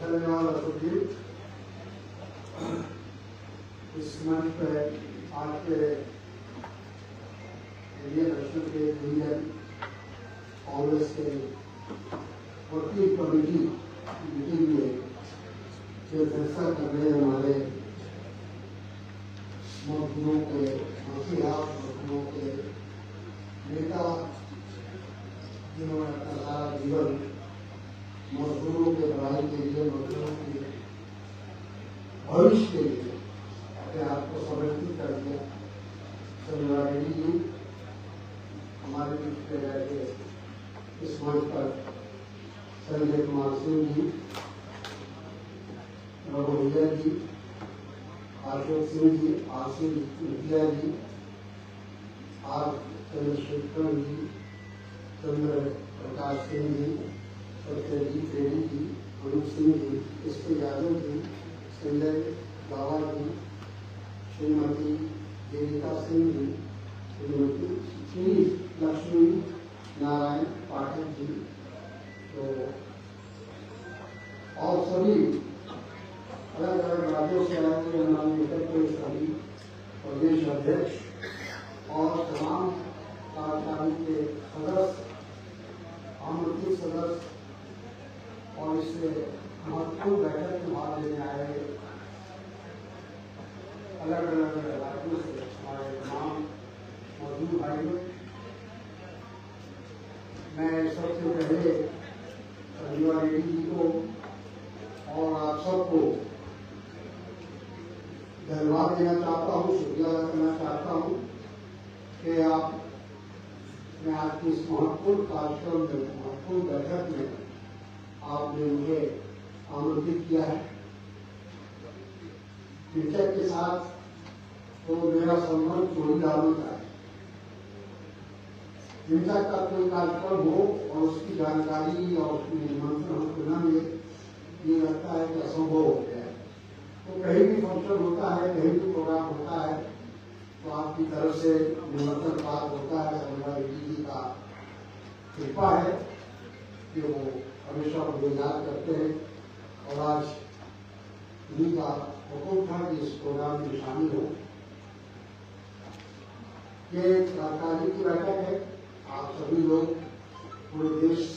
धन्यवाद अशोक जी। इस मंच पर आज के इंडियन नेशनल के यूनियन कांग्रेस के वर्किंग कमेटी मीटिंग में जो फैसला करने हमारे मजदूरों के मजदूरों के नेता जिन्होंने अपना सारा जीवन मजदूरों के भलाई के लिए, मजदूरों के भविष्य के लिए अपने आप को समर्पित कर दिया। चंद्रा रेड्डी जी हमारे बीच में बैठे इस मंच पर संजय कुमार सिंह जी, रघुवीर जी, अशोक सिंह जी, आशीष मुखिया जी, आर चंद्रशेखर जी, चंद्र प्रकाश सिंह जी, सत्यजीत रेड्डी जी, अनूप सिंह जी, इसके यादव जी, संजय बाबा जी, श्रीमती देविका सिंह जी, श्रीमती श्री लक्ष्मी नारायण पाठक जी, तो और सभी अलग अलग राज्यों से आए हुए नॉमिनेटेड के सभी प्रदेश अध्यक्ष और तमाम कार्यकारिणी के सदस्य, आमंत्रित सदस्य और इससे महत्वपूर्ण बैठक में भाग लेने आए अलग अलग राज्यों से हमारे तमाम मजदूर भाइयों, मैं सबसे पहले संजय रेड्डी जी को और आप सबको धन्यवाद देना चाहता हूँ, शुक्रिया करना चाहता हूँ कि आप मैं आज की इस महत्वपूर्ण कार्यक्रम में, महत्वपूर्ण बैठक में आपने मुझे आमंत्रित किया है। शिक्षक के साथ तो मेरा संबंध जोड़ीदारों का है। शिक्षक का कोई कार्यक्रम हो और उसकी जानकारी और उसकी निमंत्रण हमको न मिले, ये लगता है कि असंभव हो गया है। तो कहीं भी फंक्शन होता है, कहीं भी प्रोग्राम होता है, तो आपकी तरफ से निमंत्रण प्राप्त होता है। संजय रेड्डी जी का कृपा है कि वो हमेशा मुझे याद करते हैं और आज उन्हीं का हुक्म था कि इस प्रोग्राम में शामिल हो। ये कार्यकारिणी की बैठक है। आप सभी लोग पूरे देश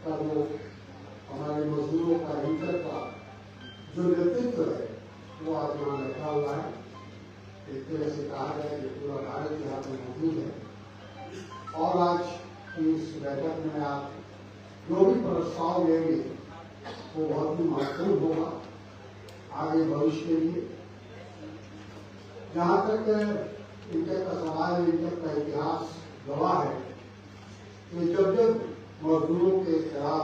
का जो हमारे मजदूरों का हिंसक का जो नेतृत्व है वो आज यहाँ बैठा हुआ है। एक तरह से कहा जाए कि पूरा भारत यहाँ पर मौजूद है और आज इस बैठक में आप जो भी प्रस्ताव लेंगे वो बहुत ही महत्वपूर्ण होगा आगे भविष्य के लिए। जहाँ तक इंडिया का सवाल है, इंडिया का इतिहास गवाह है कि जब जब मजदूरों के खिलाफ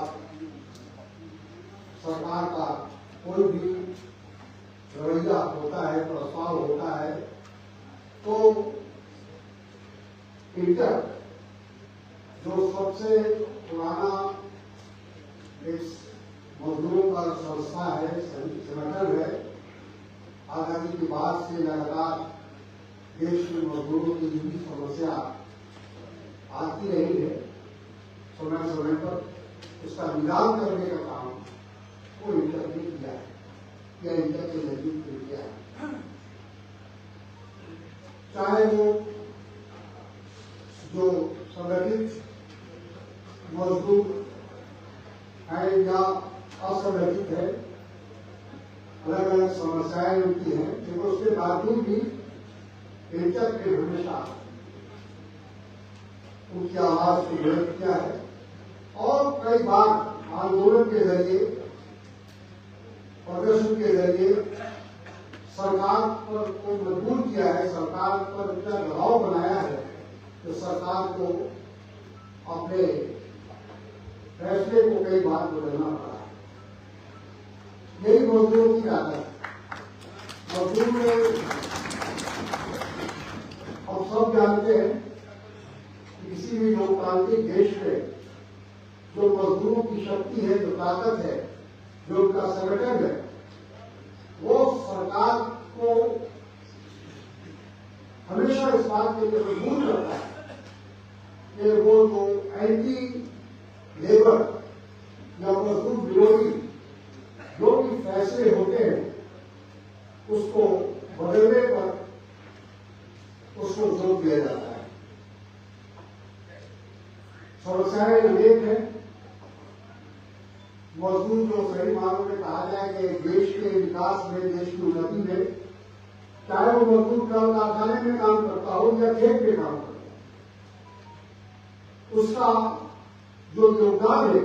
सरकार का कोई भी रवैया होता है, प्रस्ताव होता है, तो इंडिया जो सबसे पुराना इस मजदूरों का संस्था है, संगठन है, आजादी के बाद से लगातार देश में मजदूरों की जुड़ी समस्या आती रही है। समय समय पर उसका निदान करने का काम वो इंटर ने किया है या इंटर के नेतृत्व में किया है। चाहे वो जो संगठित मजदूर है या असंगठित है, अलग अलग समस्याएं उनकी हैं, लेकिन उसके बावजूद भी इंटर ने हमेशा उनकी आवाज को व्यक्त किया है और कई बार आंदोलन के जरिए, प्रदर्शन के जरिए सरकार पर को मजबूर किया है, सरकार पर इतना दबाव बनाया है कि सरकार को अपने फैसले को कई बार बदलना पड़ा है। यही मजदूरों की ताकत है। मजदूर में हम सब जानते हैं कि किसी भी लोकतांत्रिक देश में जो मजदूरों की शक्ति है, जो ताकत है, जो उनका संगठन है, वो सरकार को हमेशा इस बात के लिए मजबूर करता है कि वो जो एंटी लेबर या मजदूर विरोधी जो भी हैं। मजदूर जो सही मानों में कहा जाए कि देश के विकास में, देश की उन्नति में, चाहे वो मजदूर कारखाने में काम करता हो या खेत में काम करता हो, उसका जो योगदान है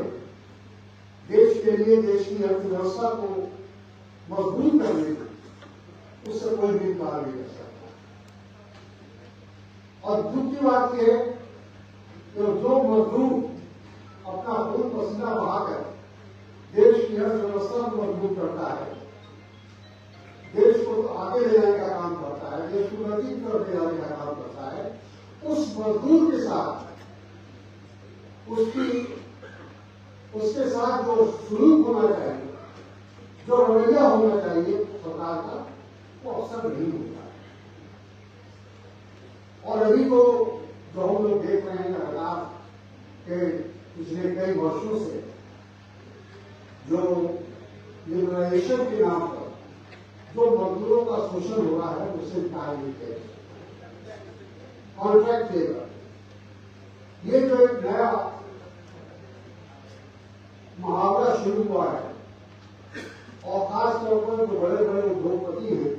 देश के लिए, देश की अर्थव्यवस्था को मजबूत करने में, उससे कोई भी इनकार नहीं कर सकता। और दुख की बात यह है कि जो मजदूर अपना खून पसीना बहाकर देश की अर्थव्यवस्था को मजबूत करता है, देश को आगे ले जाने का काम करता है, देश को उन्नति की तरफ ले जाने का काम करता है, उस मजदूर के साथ उसके साथ जो सलूक होना चाहिए, जो रवैया होना चाहिए सरकार का, वो अक्सर नहीं होता है। और अभी तो जो हम लोग देख रहे हैं लगातार के पिछले कई वर्षों से जो लिबरलाइजेशन के नाम पर जो मजदूरों का शोषण हो रहा है, उससे निकाल देते हैं। कॉन्ट्रैक्ट लेबर, ये जो एक नया मुहावरा शुरू हुआ है, और खास तौर पर जो बड़े बड़े उद्योगपति हैं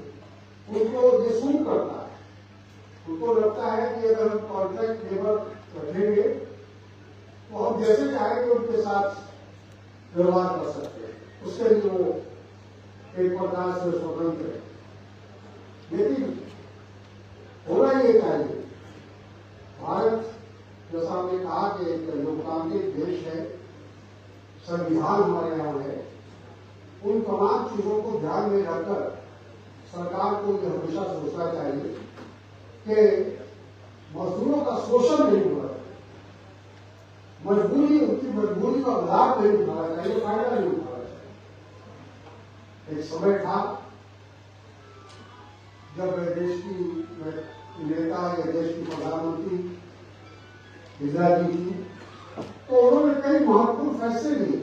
उनको ये सूट करता है। उनको लगता है कि अगर हम कॉन्ट्रैक्ट लेबर रखेंगे तो हम जैसे चाहेंगे उनके साथ व्यवहार कर सकते हैं, उसके लिए वो एक प्रकार से स्वतंत्र है। लेकिन होना ये चाहिए, भारत जैसा हमने कहा कि एक लोकतांत्रिक देश है, संविधान हमारे यहाँ है, उन तमाम चीजों को ध्यान में रखकर सरकार को यह हमेशा सोचना चाहिए कि मजदूरों का शोषण नहीं होना चाहिए, उनकी मजबूरी का लाभ नहीं उठाना चाहिए, फायदा नहीं उठाना चाहिए। एक समय था जब देश की नेता या देश की प्रधानमंत्री इंदिरा जी थी, तो उन्होंने कई महत्वपूर्ण फैसले लिए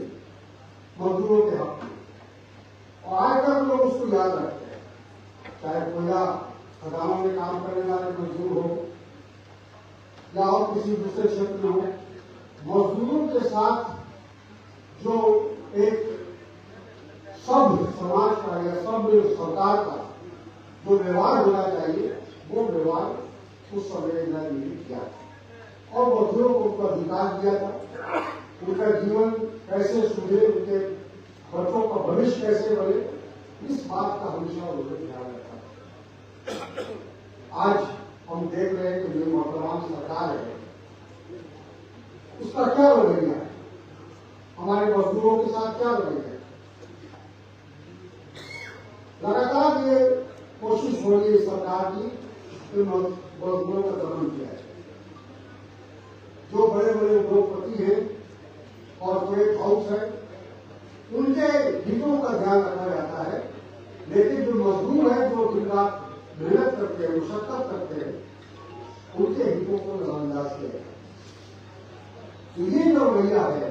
मजदूरों के हक में, और आज तक लोग उसको याद रखते हैं। चाहे कोयला खदानों में काम करने वाले मजदूर हो या और किसी दूसरे क्षेत्र में हो, मजदूरों के साथ जो एक सभ्य समाज का या सभ्य सरकार का जो व्यवहार होना चाहिए, वो व्यवहार उस समय ने किया और मजदूरों को उनका अधिकार दिया था। उनका जीवन कैसे सुधरे, उनके बच्चों का भविष्य कैसे बने, इस बात का हमेशा उन्होंने ध्यान रखा। आज हम देख रहे हैं कि जो वर्तमान सरकार है उसका क्या रवैया है, हमारे मजदूरों के साथ क्या रवैया है। लगातार ये कोशिश हो रही है सरकार की कि मजदूरों का दमन किया जाए। जो बड़े बड़े उद्योगपति हैं, कॉर्पोरेट हाउस है, उनके हितों का ध्यान रखा जाता है, लेकिन जो मजदूर है, जो दिन रात मेहनत करते हैं, मुशक्कत करते हैं, उनके हितों को नजरअंदाज किया जाता है। तो ये जो रवैया है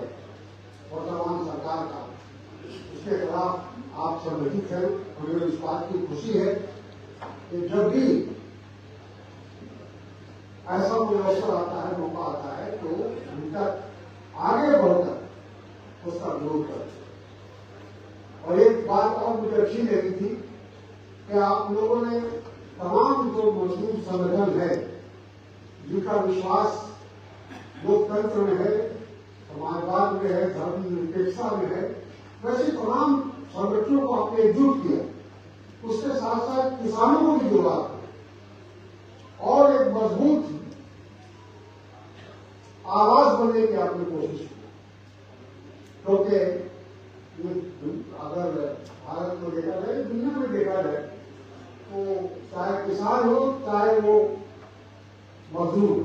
वर्तमान सरकार का, उसके खिलाफ आप संगठित हैं। हमें इस बात की खुशी है कि जब भी ऐसा कोई अवसर आता है, मौका आता है, तो उनका आगे बढ़कर उसका विरोध करते। और एक बात और मुझे अच्छी लगी थी कि आप लोगों ने तमाम जो मजदूर संगठन है, जिनका विश्वास लोकतंत्र में है, समाजवाद में है, धर्मनिरपेक्षता में है, वैसे तमाम संगठनों को आपने एकजुट किया, उसके साथ साथ किसानों को भी जोड़ा और एक मजबूत आवाज बनने की आपने कोशिश की। क्योंकि अगर भारत को देखा जाए, दुनिया में देखा जाए, तो चाहे किसान हो चाहे वो मजदूर,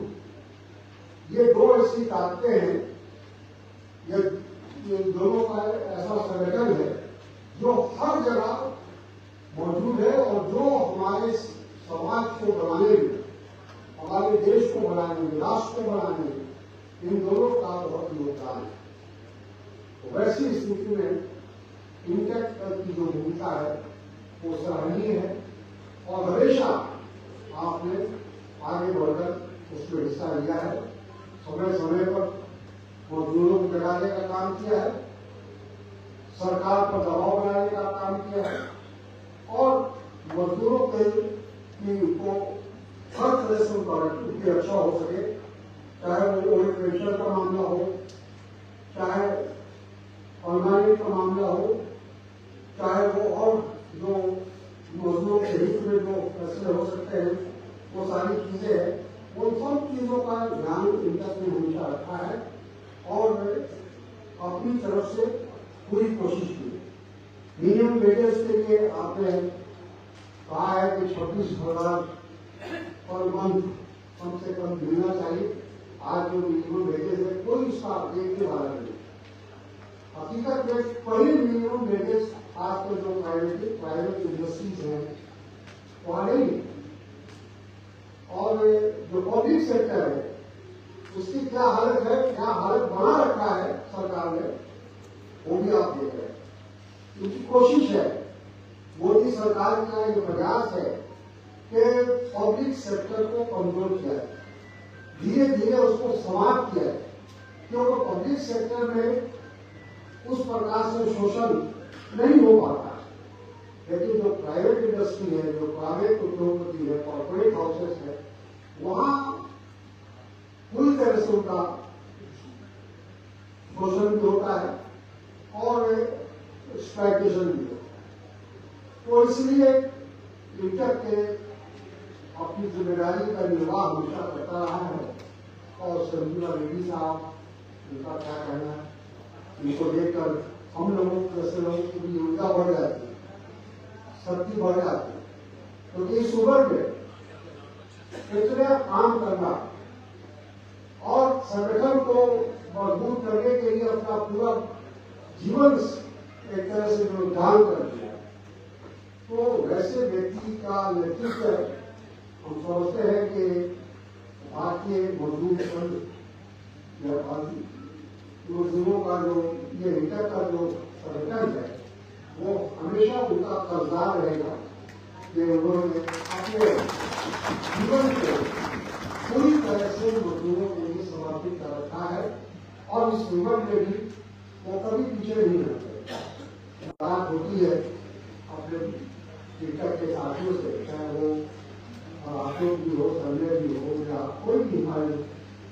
ये दो ऐसी ताकतें हैं, ये दोनों का ऐसा संगठन है जो हर जगह मौजूद है और जो हमारे समाज को बनाने में, हमारे देश को बनाने में, राष्ट्र को बनाने में इन दोनों का बहुत योगदान है। तो वैसी स्थिति में इंटेक्ट की जो भूमिका है वो सराहनीय है और हमेशा आपने आगे बढ़कर उसमें हिस्सा लिया है। समय समय पर मजदूरों को जगाने का काम किया है, सरकार पर दबाव बनाने का काम किया है और मजदूरों के को हर तरह से उनकी रक्षा हो सके, चाहे वो ओल्ड पेंशन का मामला हो, चाहे ऑर्गेनाइज का मामला हो, चाहे वो और जो मजदूरों के हित में जो फैसले हो सकते हैं, वो सारी चीजें हैं। वो सब चीजों का ध्यान इंटक ने हमेशा रखा है और अपनी तरफ से पूरी कोशिश की। मिनिमम वेजेस के लिए आपने कहा है कि 26,000 पर मंथ कम से कम मिलना चाहिए। आज जो मिनिमम वेजेस है कोई इसका देखने वाला नहीं। हकीकत में पहले मिनिमम वेजेस आज के जो प्राइवेट इंडस्ट्रीज हैं वहां नहीं, और जो पब्लिक सेक्टर है उसकी क्या हालत है, क्या हालत बना रखा है सरकार ने, वो भी आप देख रहे हैं। उनकी कोशिश है, मोदी सरकार का ये प्रयास है कि पब्लिक सेक्टर को कमजोर किया है, धीरे धीरे उसको समाप्त किया है, क्योंकि पब्लिक सेक्टर में उस प्रकार से शोषण नहीं हो पाता। लेकिन जो प्राइवेट इंडस्ट्री है, जो प्राइवेट उद्योगपति है, कॉर्पोरेट हाउसेस है, वहां पूरी तरह से उनका शोषण भी होता है और एक्सप्लॉयटेशन भी होता है। तो इसलिए इंटक के अपनी जिम्मेदारी का निर्वाह हमेशा करता रहा है। और संजीवा रेड्डी साहब, उनका क्या कहना है, इनको देखकर हम लोगों जैसे लोगों की भी ऊर्जा बढ़ जाती है, शक्ति बढ़ जाती है, क्योंकि इस उम्र में इतना काम करना और संगठन को मजबूत करने के लिए अपना पूरा जीवन एक तरह से जो दान कर दिया, तो वैसे व्यक्ति का नेतृत्व हम समझते हैं कि भारतीय मजदूर संघ या मजदूरों का जो ये इंटर का जो संगठन है वो हमेशा उनका कर्जदार रहेगा कि उन्होंने अपने जीवन को पूरी तरह से मजदूरों के लिए समर्पित कर रखा है और इस उम्र में भी वो कभी पीछे नहीं रहते। बात होती है अपने इंटर के साथियों से, चाहे वो अशोक भी हो, संजय भी हो या कोई भी हमारे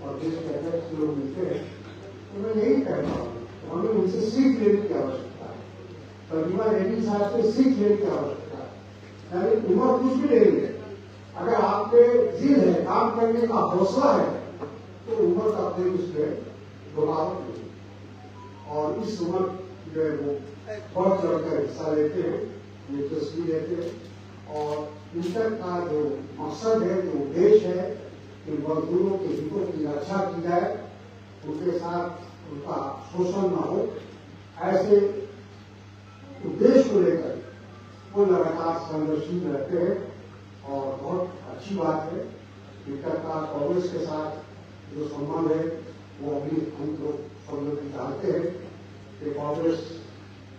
और देश के अध्यक्ष लोग मिलते हैं, तो मैं यही कहता हूँ हमें उनसे सीख लेने की आवश्यकता है। प्रतिभा रेड्डी साहब से सीख लेने की आवश्यकता है। यानी उम्र कुछ भी नहीं है, अगर आप पे जिद है, काम करने का हौसला है, तो उम्र का कोई उसमें रुकावट नहीं। और इस उम्र जो है वो बढ़ चढ़कर हिस्सा लेते हैं, दिलचस्पी लेते हैं। और इंटर का जो मकसद है, जो उद्देश्य है कि मजदूरों के हितों की रक्षा की जाए, उनके साथ उनका शोषण न हो, ऐसे उद्देश्य को लेकर वो लगातार संघर्षशील रहते हैं। और बहुत अच्छी बात है, इंटर का कांग्रेस के साथ जो संबंध है वो अभी हम लोग सब लोग जानते हैं कि कांग्रेस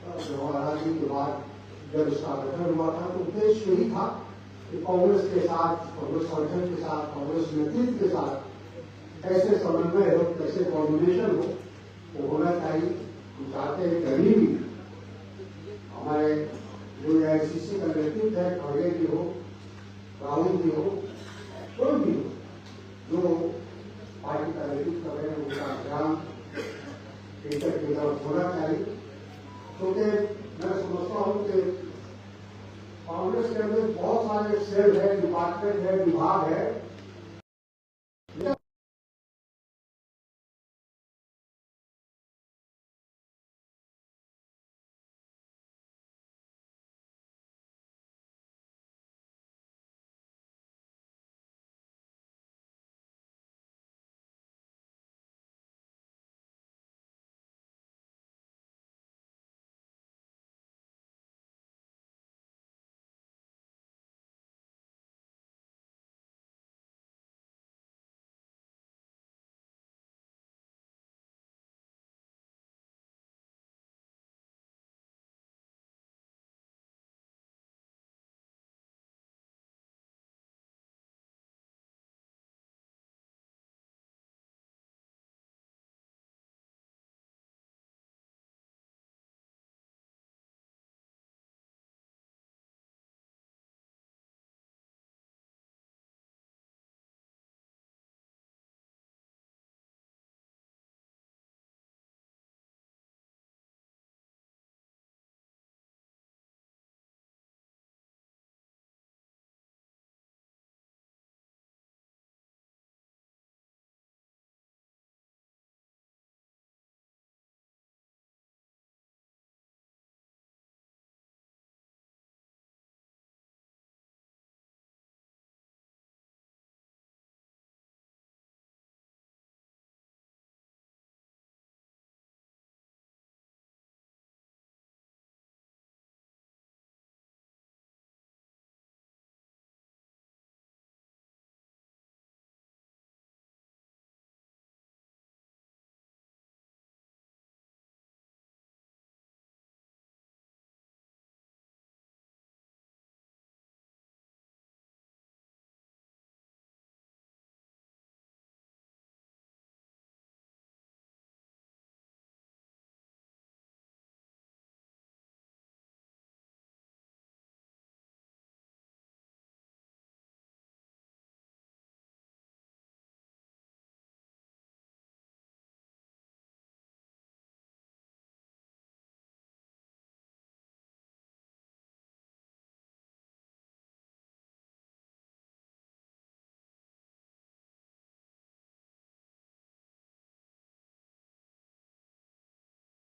आजादी के बाद जब इसका गठन हुआ था तो उद्देश्य यही था कि कांग्रेस के साथ, कांग्रेस संगठन के साथ, कांग्रेस नेतृत्व के साथ कैसे समन्वय हो, कैसे कोऑर्डिनेशन हो, वो होना चाहिए। हम चाहते हैं कहीं भी हमारे जो AICC का नेतृत्व है, खड़गे भी हो, राहुल भी हो, कोई भी हो, जो पार्टी का नेतृत्व कर रहे हैं, उनका ध्यान इंटर की तरफ होना चाहिए। क्योंकि मैं समझता हूँ कि कांग्रेस के अंदर बहुत सारे सेल है, डिपार्टमेंट है, विभाग है,